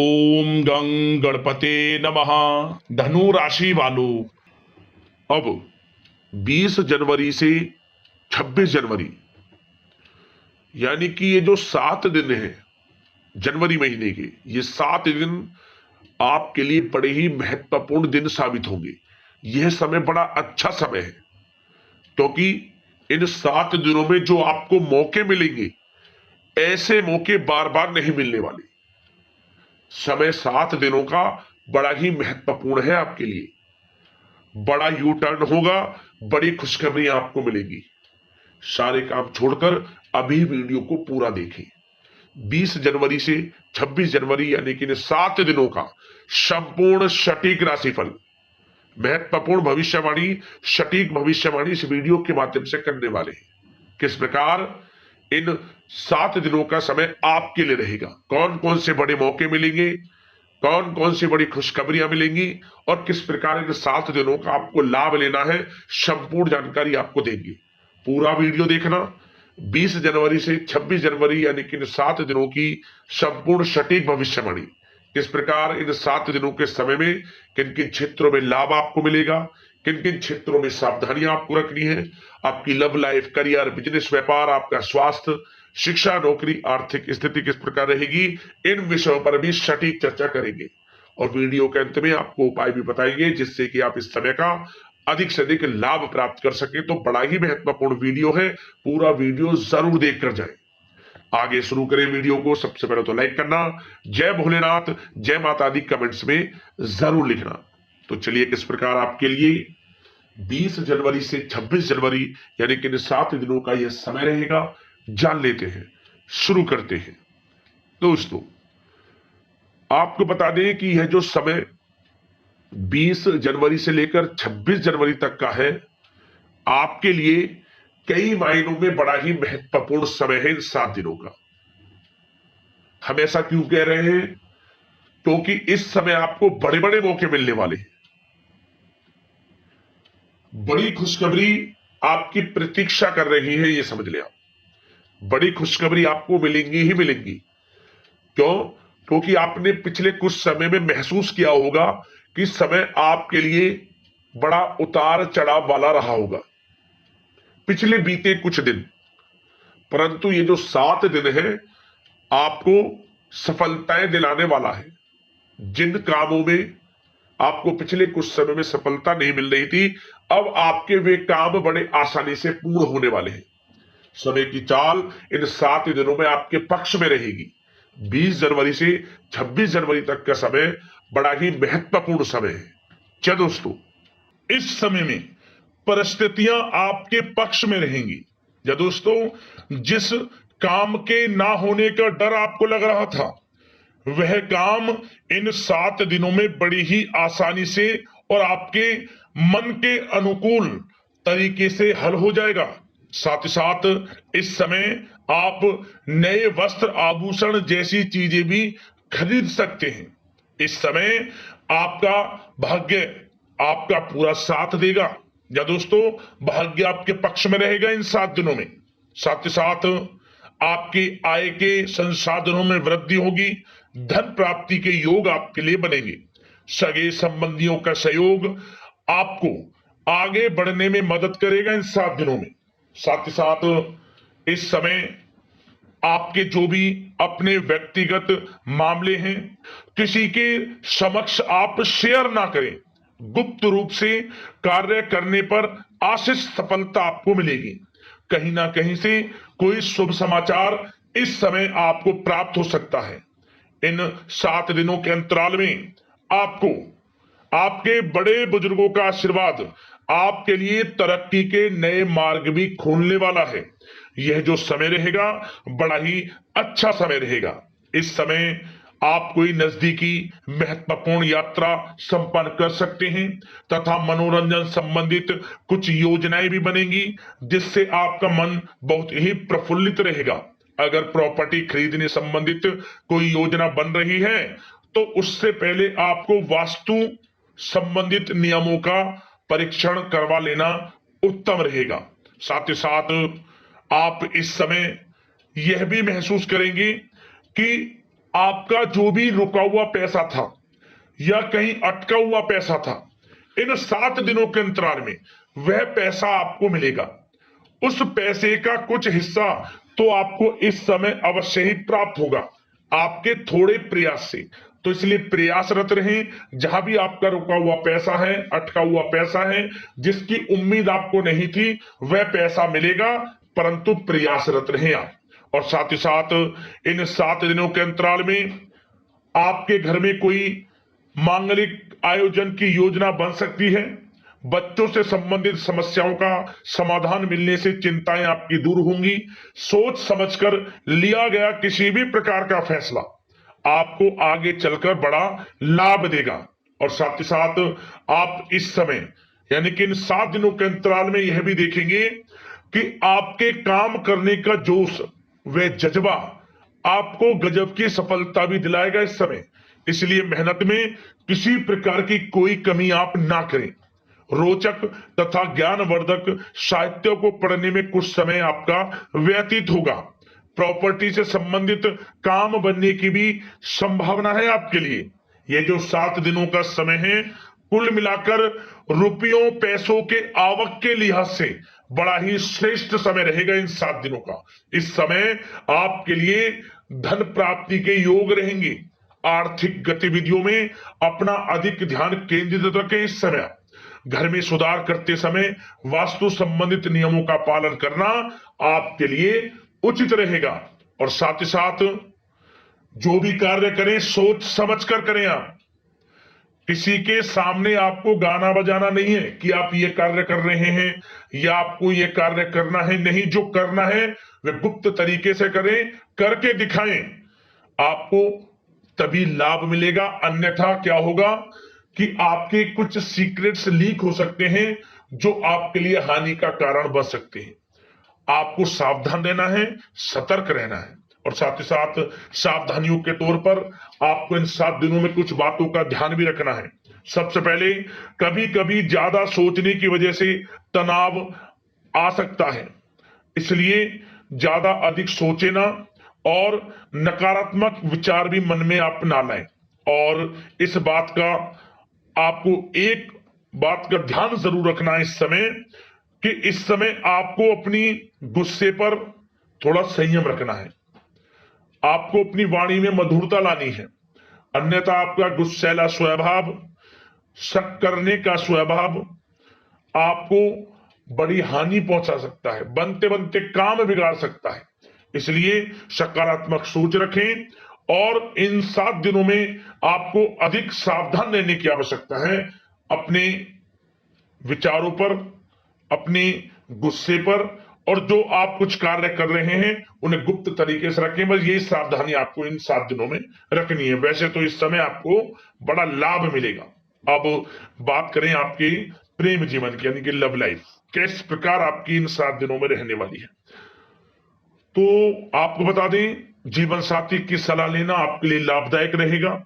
ओम गं गणपते नमः। धनु राशि वालों, अब 20 जनवरी से 26 जनवरी यानी कि ये जो 7 दिन है जनवरी महीने के, ये 7 दिन आपके लिए बड़े ही महत्वपूर्ण दिन साबित होंगे। यह समय बड़ा अच्छा समय है क्योंकि इन 7 दिनों में जो आपको मौके मिलेंगे, ऐसे मौके बार बार नहीं मिलने वाले। समय 7 दिनों का बड़ा ही महत्वपूर्ण है आपके लिए। बड़ा यू टर्न होगा, बड़ी खुशखबरी आपको मिलेगी। सारे काम छोड़कर अभी वीडियो को पूरा देखें। 20 जनवरी से 26 जनवरी यानी कि 7 दिनों का संपूर्ण सटीक राशिफल, महत्वपूर्ण भविष्यवाणी, सटीक भविष्यवाणी इस वीडियो के माध्यम से करने वाले हैं। किस प्रकार इन 7 दिनों का समय आपके लिए रहेगा, कौन कौन से बड़े मौके मिलेंगे, कौन कौन सी बड़ी खुशखबरियां मिलेंगी और किस प्रकार इन 7 दिनों का आपको लाभ लेना है, संपूर्ण जानकारी आपको देंगे। पूरा वीडियो देखना। 20 जनवरी से 26 जनवरी यानी कि इन 7 दिनों की संपूर्ण सटीक भविष्यवाणी, किस प्रकार इन 7 दिनों के समय में किन किन क्षेत्रों में लाभ आपको मिलेगा, किन किन क्षेत्रों में सावधानियां आपको रखनी है, आपकी लव लाइफ, करियर, बिजनेस, व्यापार, आपका स्वास्थ्य, शिक्षा, नौकरी, आर्थिक स्थिति किस प्रकार रहेगी, इन विषयों पर भी सटीक चर्चा करेंगे। और वीडियो के अंत में आपको उपाय भी बताएंगे जिससे कि आप इस समय का अधिक से अधिक लाभ प्राप्त कर सके। तो बड़ा ही महत्वपूर्ण वीडियो है, पूरा वीडियो जरूर देखकर जाए। आगे शुरू करें वीडियो को। सबसे पहले तो लाइक करना, जय भोलेनाथ, जय माता दी कमेंट्स में जरूर लिखना। तो चलिए, किस प्रकार आपके लिए 20 जनवरी से 26 जनवरी यानी कि 7 दिनों का यह समय रहेगा, जान लेते हैं। शुरू करते हैं। दोस्तों, आपको बता दें कि यह जो समय 20 जनवरी से लेकर 26 जनवरी तक का है, आपके लिए कई मायनों में बड़ा ही महत्वपूर्ण समय है इन 7 दिनों का। हम ऐसा क्यों कह रहे हैं? क्योंकि इस समय आपको बड़े बड़े मौके मिलने वाले हैं। बड़ी खुशखबरी आपकी प्रतीक्षा कर रही है, यह समझ ले आप। बड़ी खुशखबरी आपको मिलेंगी ही मिलेंगी। क्यों? क्योंकि आपने पिछले कुछ समय में महसूस किया होगा कि समय आपके लिए बड़ा उतार चढ़ाव वाला रहा होगा पिछले बीते कुछ दिन। परंतु ये जो 7 दिन है, आपको सफलताएं दिलाने वाला है। जिन कामों में आपको पिछले कुछ समय में सफलता नहीं मिल रही थी, अब आपके वे काम बड़े आसानी से पूर्ण होने वाले हैं। समय की चाल इन 7 दिनों में आपके पक्ष में रहेगी। 20 जनवरी से 26 जनवरी तक का समय बड़ा ही महत्वपूर्ण समय है। क्या दोस्तों, इस समय में परिस्थितियां आपके पक्ष में रहेंगी। या दोस्तों, जिस काम के ना होने का डर आपको लग रहा था, वह काम इन 7 दिनों में बड़ी ही आसानी से और आपके मन के अनुकूल तरीके से हल हो जाएगा। साथ ही साथ इस समय आप नए वस्त्र, आभूषण जैसी चीजें भी खरीद सकते हैं। इस समय आपका भाग्य आपका पूरा साथ देगा। या दोस्तों, भाग्य आपके पक्ष में रहेगा इन 7 दिनों में। साथ ही साथ आपकी आय के संसाधनों में वृद्धि होगी। धन प्राप्ति के योग आपके लिए बनेंगे। सगे संबंधियों का सहयोग आपको आगे बढ़ने में मदद करेगा इन 7 दिनों में। साथ ही साथ इस समय आपके जो भी अपने व्यक्तिगत मामले हैं, किसी के समक्ष आप शेयर ना करें। गुप्त रूप से कार्य करने पर आशीष सफलता आपको मिलेगी। कहीं ना कहीं से कोई शुभ समाचार इस समय आपको प्राप्त हो सकता है। इन 7 दिनों के अंतराल में आपको आपके बड़े बुजुर्गों का आशीर्वाद आपके लिए तरक्की के नए मार्ग भी खोलने वाला है। यह जो समय रहेगा, बड़ा ही अच्छा समय रहेगा। इस समय आप कोई नजदीकी महत्वपूर्ण यात्रा संपन्न कर सकते हैं तथा मनोरंजन संबंधित कुछ योजनाएं भी बनेंगी जिससे आपका मन बहुत ही प्रफुल्लित रहेगा। अगर प्रॉपर्टी खरीदने संबंधित कोई योजना बन रही है तो उससे पहले आपको वास्तु संबंधित नियमों का परीक्षण करवा लेना उत्तम रहेगा। साथ ही साथ आप इस समय यह भी महसूस करेंगे कि आपका जो भी रुका हुआ पैसा था या कहीं अटका हुआ पैसा था, इन 7 दिनों के अंतराल में वह पैसा आपको मिलेगा। उस पैसे का कुछ हिस्सा तो आपको इस समय अवश्य ही प्राप्त होगा, आपके थोड़े प्रयास से। तो इसलिए प्रयासरत रहें। जहां भी आपका रुका हुआ पैसा है, अटका हुआ पैसा है, जिसकी उम्मीद आपको नहीं थी, वह पैसा मिलेगा, परंतु प्रयासरत रहें आप। और साथ ही साथ इन 7 दिनों के अंतराल में आपके घर में कोई मांगलिक आयोजन की योजना बन सकती है। बच्चों से संबंधित समस्याओं का समाधान मिलने से चिंताएं आपकी दूर होंगी। सोच समझकर लिया गया किसी भी प्रकार का फैसला आपको आगे चलकर बड़ा लाभ देगा। और साथ ही साथ आप इस समय यानी कि इन 7 दिनों के अंतराल में यह भी देखेंगे कि आपके काम करने का जोश व जज्बा आपको गजब की सफलता भी दिलाएगा इस समय। इसलिए मेहनत में किसी प्रकार की कोई कमी आप ना करें। रोचक तथा ज्ञानवर्धक साहित्य को पढ़ने में कुछ समय आपका व्यतीत होगा। प्रॉपर्टी से संबंधित काम बनने की भी संभावना है आपके लिए। ये जो 7 दिनों का समय है, कुल मिलाकर रुपयों पैसों के आवक के लिहाज से बड़ा ही श्रेष्ठ समय रहेगा इन 7 दिनों का। इस समय आपके लिए धन प्राप्ति के योग रहेंगे। आर्थिक गतिविधियों में अपना अधिक ध्यान केंद्रित रखें इस समय। घर में सुधार करते समय वास्तु संबंधित नियमों का पालन करना आपके लिए उचित रहेगा। और साथ ही साथ जो भी कार्य करें सोच समझ कर करें आप। किसी के सामने आपको गाना बजाना नहीं है कि आप ये कार्य कर रहे हैं या आपको ये कार्य करना है। नहीं, जो करना है वह गुप्त तरीके से करें, करके दिखाएं। आपको तभी लाभ मिलेगा, अन्यथा क्या होगा कि आपके कुछ सीक्रेट्स लीक हो सकते हैं जो आपके लिए हानि का कारण बन सकते हैं। आपको सावधान रहना है, सतर्क रहना है। और साथ ही साथ सावधानियों के तौर पर आपको इन 7 दिनों में कुछ बातों का ध्यान भी रखना है। सबसे पहले, कभी कभी ज्यादा सोचने की वजह से तनाव आ सकता है, इसलिए ज्यादा अधिक सोचे ना और नकारात्मक विचार भी मन में आप ना लाएं। और इस बात का आपको एक बात का ध्यान जरूर रखना है इस समय कि इस समय आपको अपनी गुस्से पर थोड़ा संयम रखना है। आपको अपनी वाणी में मधुरता लानी है, अन्यथा आपका गुस्सैला स्वभाव, शक करने का स्वभाव आपको बड़ी हानि पहुंचा सकता है, बनते बनते काम बिगाड़ सकता है। इसलिए सकारात्मक सोच रखें और इन 7 दिनों में आपको अधिक सावधान रहने की आवश्यकता है। अपने विचारों पर, अपने गुस्से पर, और जो आप कुछ कार्य कर रहे हैं उन्हें गुप्त तरीके से रखें। बस यही सावधानी आपको इन 7 दिनों में रखनी है। वैसे तो इस समय आपको बड़ा लाभ मिलेगा। अब बात करें आपके प्रेम जीवन की, यानी कि लव लाइफ किस प्रकार आपकी इन 7 दिनों में रहने वाली है। तो आपको बता दें, जीवन साथी की सलाह लेना आपके लिए लाभदायक रहेगा।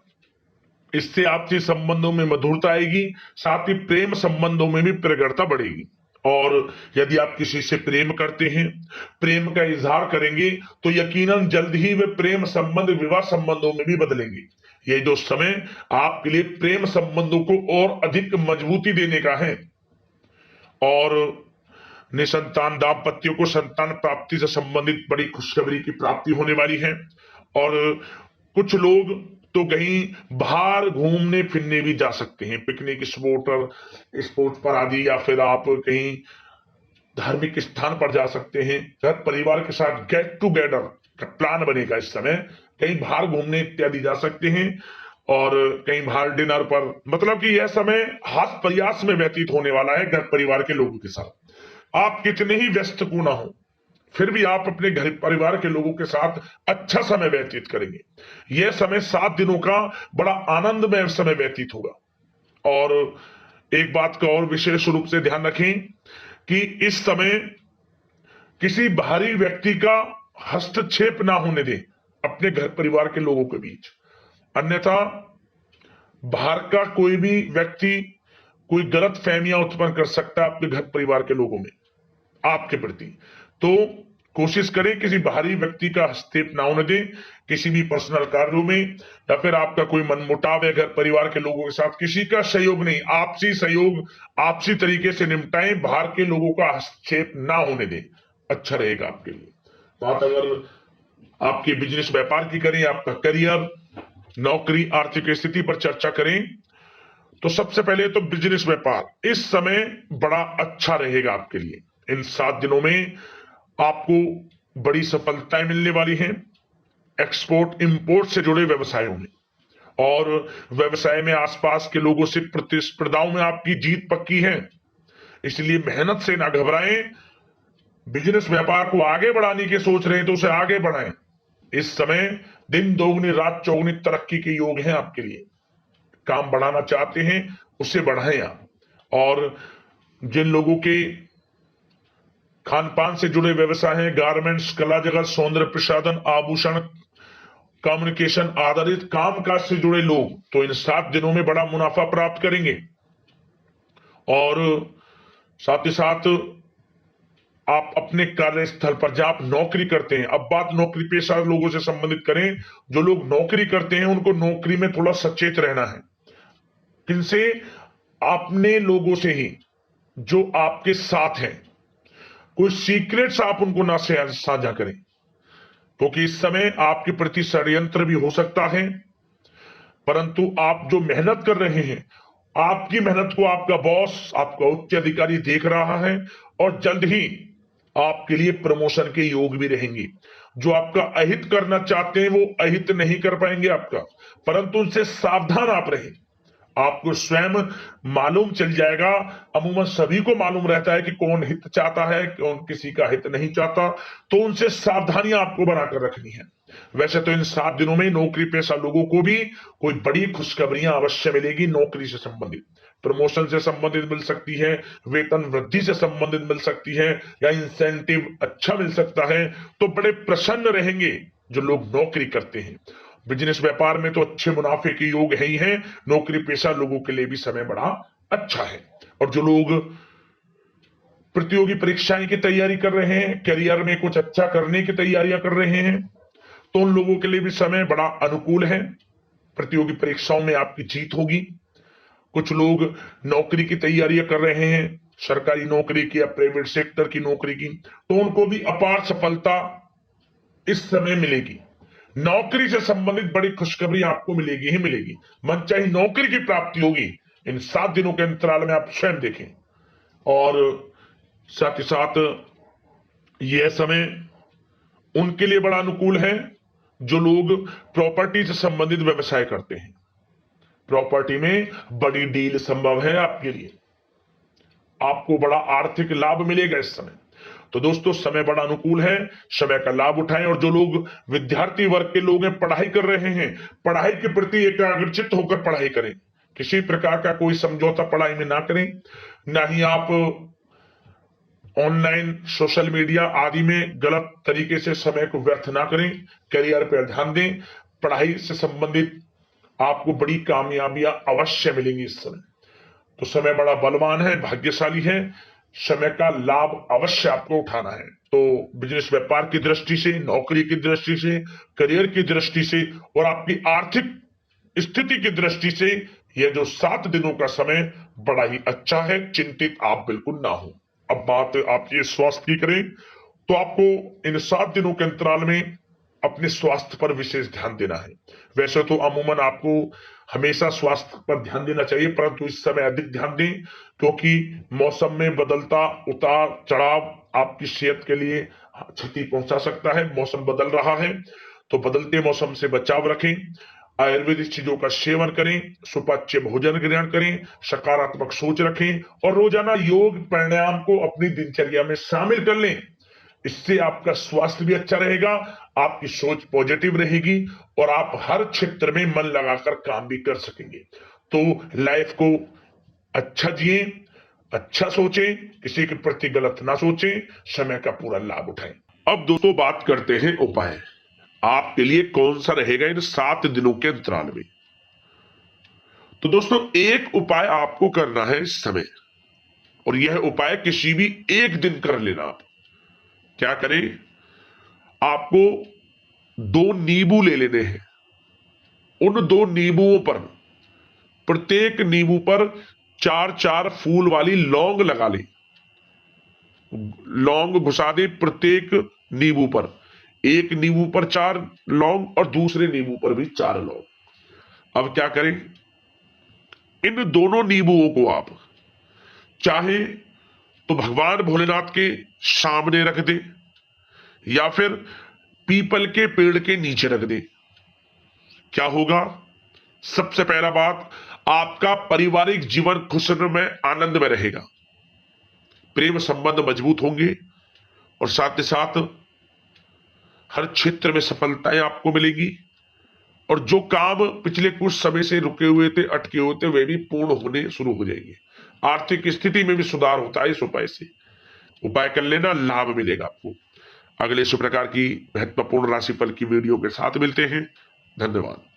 इससे आपसी संबंधों में मधुरता आएगी, साथ ही प्रेम संबंधों में भी प्रगाढ़ता बढ़ेगी। और यदि आप किसी से प्रेम करते हैं, प्रेम का इजहार करेंगे, तो यकीनन जल्द ही वे प्रेम संबंध विवाह संबंधों में भी बदलेंगे। ये जो समय आपके लिए प्रेम संबंधों को और अधिक मजबूती देने का है। और निसंतान दाम्पत्यों को संतान प्राप्ति से संबंधित बड़ी खुशखबरी की प्राप्ति होने वाली है। और कुछ लोग तो कहीं बाहर घूमने फिरने भी जा सकते हैं, पिकनिक स्पॉट पर आदि, या फिर आप कहीं धार्मिक स्थान पर जा सकते हैं। घर परिवार के साथ गेट टुगेदर का प्लान बनेगा इस समय। कहीं बाहर घूमने इत्यादि जा सकते हैं और कहीं बाहर डिनर पर, मतलब कि यह समय हास प्रयास में व्यतीत होने वाला है घर परिवार के लोगों के साथ। आप कितने ही व्यस्त क्यों ना हो, फिर भी आप अपने घर परिवार के लोगों के साथ अच्छा समय व्यतीत करेंगे। यह समय 7 दिनों का बड़ा आनंदमय समय व्यतीत होगा। और एक बात का और विशेष रूप से ध्यान रखें कि इस समय किसी बाहरी व्यक्ति का हस्तक्षेप ना होने दें अपने घर परिवार के लोगों के बीच, अन्यथा बाहर का कोई भी व्यक्ति कोई गलत फहमियां उत्पन्न कर सकता है अपने घर परिवार के लोगों में आपके प्रति। तो कोशिश करें किसी बाहरी व्यक्ति का हस्तक्षेप ना होने दें किसी भी पर्सनल कार्यों में, या फिर आपका कोई मनमुटाव है घर परिवार के लोगों के साथ, किसी का सहयोग नहीं, आपसी सहयोग आपसी तरीके से निपटाएं, बाहर के लोगों का हस्तक्षेप ना होने दें, अच्छा रहेगा आपके लिए। बात अगर आपके बिजनेस व्यापार की करें, आपका करियर, नौकरी, आर्थिक स्थिति पर चर्चा करें, तो सबसे पहले तो बिजनेस व्यापार इस समय बड़ा अच्छा रहेगा आपके लिए। इन 7 दिनों में आपको बड़ी सफलताएं मिलने वाली हैं एक्सपोर्ट इंपोर्ट से जुड़े व्यवसायों में, और व्यवसाय में आसपास के लोगों से प्रतिस्पर्धाओं में आपकी जीत पक्की है, इसलिए मेहनत से ना घबराएं। बिजनेस व्यापार को आगे बढ़ाने की सोच रहे हैं तो उसे आगे बढ़ाएं। इस समय दिन दोगुनी रात चौगुनी तरक्की के योग हैं आपके लिए। काम बढ़ाना चाहते हैं उसे बढ़ाएं आप। और जिन लोगों के खान पान से जुड़े व्यवसाय हैं, गारमेंट्स, कला जगत, सौंदर्य प्रसाधन, आभूषण, कम्युनिकेशन आधारित कामकाज से जुड़े लोग, तो इन 7 दिनों में बड़ा मुनाफा प्राप्त करेंगे। और साथ ही साथ आप अपने कार्यस्थल पर जहां आप नौकरी करते हैं, अब बात नौकरी पेशा लोगों से संबंधित करें, जो लोग नौकरी करते हैं उनको नौकरी में थोड़ा सचेत रहना है। किनसे? अपने लोगों से ही जो आपके साथ हैं। कोई सीक्रेट्स आप उनको ना साझा करें, क्योंकि इस समय आपके प्रति षड्यंत्र भी हो सकता है। परंतु आप जो मेहनत कर रहे हैं, आपकी मेहनत को आपका बॉस, आपका उच्च अधिकारी देख रहा है, और जल्द ही आपके लिए प्रमोशन के योग भी रहेंगे। जो आपका अहित करना चाहते हैं वो अहित नहीं कर पाएंगे आपका, परंतु उनसे सावधान आप रहें। आपको स्वयं मालूम चल जाएगा। अमूमन सभी को मालूम रहता है कि कौन हित चाहता है, कौन किसी का हित नहीं चाहता, तो उनसे सावधानियां आपको बनाकर रखनी है। वैसे तो इन 7 दिनों में नौकरी पेशा लोगों को भी कोई बड़ी खुशखबरियां अवश्य मिलेगी। नौकरी से संबंधित, प्रमोशन से संबंधित मिल सकती है, वेतन वृद्धि से संबंधित मिल सकती है, या इंसेंटिव अच्छा मिल सकता है। तो बड़े प्रसन्न रहेंगे जो लोग नौकरी करते हैं। बिजनेस व्यापार में तो अच्छे मुनाफे के योग है ही हैं, नौकरी पेशा लोगों के लिए भी समय बड़ा अच्छा है। और जो लोग प्रतियोगी परीक्षाएं की तैयारी कर रहे हैं, करियर में कुछ अच्छा करने की तैयारियां कर रहे हैं, तो उन लोगों के लिए भी समय बड़ा अनुकूल है। प्रतियोगी परीक्षाओं में आपकी जीत होगी। कुछ लोग नौकरी की तैयारियां कर रहे हैं, सरकारी नौकरी की या प्राइवेट सेक्टर की नौकरी की, तो उनको भी अपार सफलता इस समय मिलेगी। नौकरी से संबंधित बड़ी खुशखबरी आपको मिलेगी ही मिलेगी। मनचाही नौकरी की प्राप्ति होगी इन 7 दिनों के अंतराल में, आप स्वयं देखें। और साथ ही साथ यह समय उनके लिए बड़ा अनुकूल है जो लोग प्रॉपर्टी से संबंधित व्यवसाय करते हैं। प्रॉपर्टी में बड़ी डील संभव है आपके लिए, आपको बड़ा आर्थिक लाभ मिलेगा इस समय। तो दोस्तों समय बड़ा अनुकूल है, समय का लाभ उठाएं। और जो लोग विद्यार्थी वर्ग के लोग हैं, पढ़ाई कर रहे हैं, पढ़ाई के प्रति एकाग्रचित्त होकर पढ़ाई करें। किसी प्रकार का कोई समझौता पढ़ाई में ना करें, ना ही आप ऑनलाइन सोशल मीडिया आदि में गलत तरीके से समय को व्यर्थ ना करें। करियर पर ध्यान दें। पढ़ाई से संबंधित आपको बड़ी कामयाबियां अवश्य मिलेंगी इस समय। तो समय बड़ा बलवान है, भाग्यशाली है, समय का लाभ अवश्य आपको उठाना है। तो बिजनेस व्यापार की दृष्टि से, नौकरी की दृष्टि से, करियर की दृष्टि से और आपकी आर्थिक स्थिति की दृष्टि से यह जो 7 दिनों का समय बड़ा ही अच्छा है। चिंतित आप बिल्कुल ना हो। अब बात आपके स्वास्थ्य की करें तो आपको इन 7 दिनों के अंतराल में अपने स्वास्थ्य पर विशेष ध्यान देना है। वैसे तो अमूमन आपको हमेशा स्वास्थ्य पर ध्यान देना चाहिए, परंतु इस समय अधिक ध्यान दें, क्योंकि मौसम में बदलता उतार चढ़ाव आपकी सेहत के लिए क्षति पहुंचा सकता है। मौसम बदल रहा है, तो बदलते मौसम से बचाव रखें। आयुर्वेदिक चीजों का सेवन करें, सुपाच्य भोजन ग्रहण करें, सकारात्मक सोच रखें और रोजाना योग प्राणायाम को अपनी दिनचर्या में शामिल कर लें। इससे आपका स्वास्थ्य भी अच्छा रहेगा, आपकी सोच पॉजिटिव रहेगी और आप हर क्षेत्र में मन लगाकर काम भी कर सकेंगे। तो लाइफ को अच्छा जिए, अच्छा सोचें, किसी के प्रति गलत ना सोचें, समय का पूरा लाभ उठाएं। अब दोस्तों बात करते हैं उपाय। आपके लिए कौन सा रहेगा इन 7 दिनों के अंतराल में। तो दोस्तों एक उपाय आपको करना है इस समय, और यह उपाय किसी भी एक दिन कर लेना। आप क्या करें, आपको 2 नींबू ले लेने हैं। उन 2 नींबुओं पर, प्रत्येक नींबू पर 4-4 फूल वाली लौंग लगा ले। लौंग घुसा दे प्रत्येक नींबू पर, एक नींबू पर 4 लौंग और दूसरे नींबू पर भी 4 लौंग। अब क्या करें, इन दोनों नींबुओं को आप चाहे तो भगवान भोलेनाथ के सामने रख दे या फिर पीपल के पेड़ के नीचे रख दे। क्या होगा, सबसे पहला बात, आपका पारिवारिक जीवन खुशनुमा आनंद में रहेगा, प्रेम संबंध मजबूत होंगे और साथ ही साथ हर क्षेत्र में सफलताएं आपको मिलेंगी और जो काम पिछले कुछ समय से रुके हुए थे, अटके हुए थे, वे भी पूर्ण होने शुरू हो जाएंगे। आर्थिक स्थिति में भी सुधार होता है इस उपाय से। उपाय कर लेना, लाभ मिलेगा आपको। अगले इस प्रकार की महत्वपूर्ण राशिफल की वीडियो के साथ मिलते हैं। धन्यवाद।